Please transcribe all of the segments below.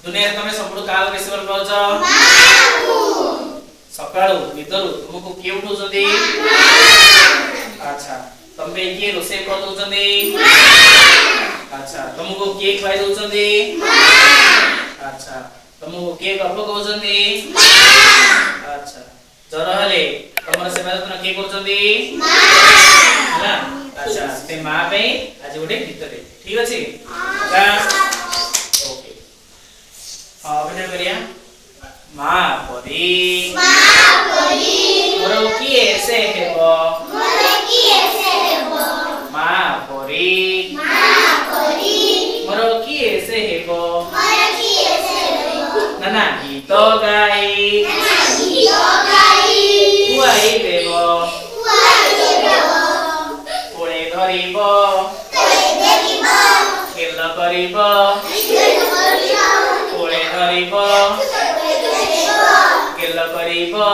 दुनिया तमे सबुठु काल बेसी भल पाउछ सकाळु निदरु तुमको के उठौछन्ती अच्छा तमे के रोसे कर दउछन्ती अच्छा तुमको के खुआई दउछन्ती अच्छा तुमको के गप कहउछन्ती अच्छा जरा हले तमरा सेवा जतन के करछन्ती हैला अच्छा ते मां पे आज गोटे गीत दे ठीक अछि ओके अभिनय करिया मां परी मोर किएसे हेबो मां परी मोर किएसे हेबो नाना गीत गाई खुआई देबो कोळे धरिबो खेल करिबो कोळे धरिबो खेल करिबो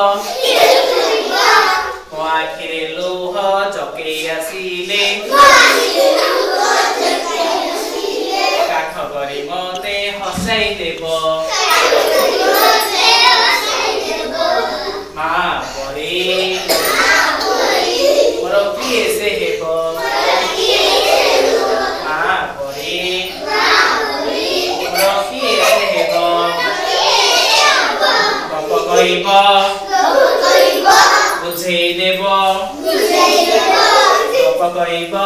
ମୋ ଆଖିରେ ଲୁହ ଚକେଇ ଆସିଲେ କାଠ କରି ମତେ ହସାଇ ଦେବ ମାଁ ପରି ମୋର କିଏସେ ହେବ ମାଁ ପରି ମୋର କିଏସେ ହେବ ଗପ କହିବ बुझेई देबो गप कहइबो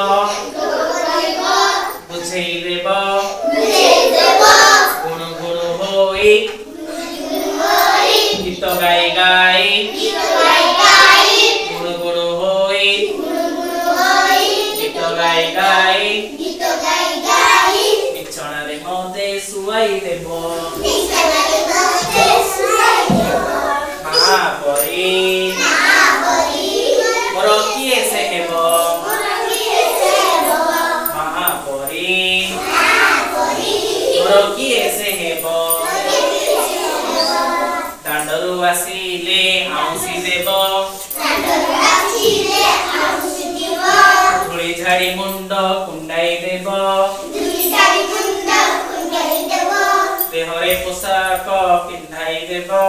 बुझेई देबो गुण गुण होई गीत गाई गाई गुण गुण होई गीत गाई गाई बिछଣା रे मते सुआई देबो मां परी मोर किएसे हेबो मां परी मोर किएसे हेबो दांडरू आसिले आउसी देबो धूଳି झाड़ी मुंड कुंडाई देबो देहरे पोशाक पिंधाई देबो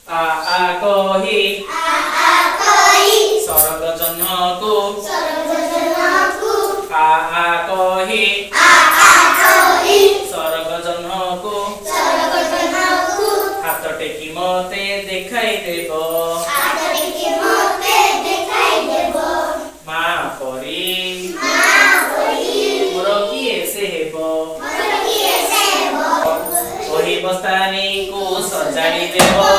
आ कही सरग जनकु आ कही सरग जनकु हाथ टेकी मते देखाई देबो मां परी मोर किएसे हेबो ओही बस्तानी को सजाड़ी देबो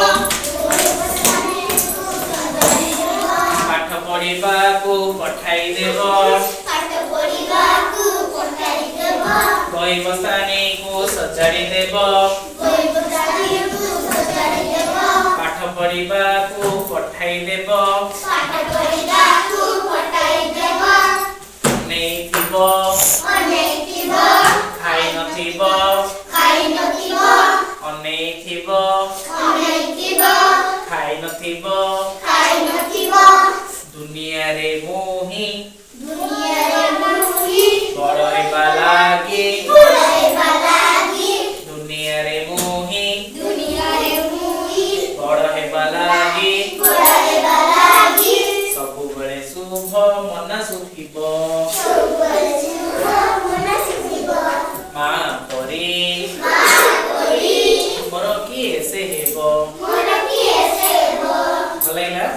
पढ़िबा को पठाई देबो बही बस्तानी को सजाड़ी देबो पाठ पढ़िबा को पठाई देबो नहीं थिबो खाई नथिबो अनेई थिबो खाई नथिबो दुनिया रे मोही बड़ हेबा लागे दुनिया रे मोही बड़ हेबा लागे सबु बेले शुभ मन सुखिबो मां परी मोर किएसे हेबो भल लागला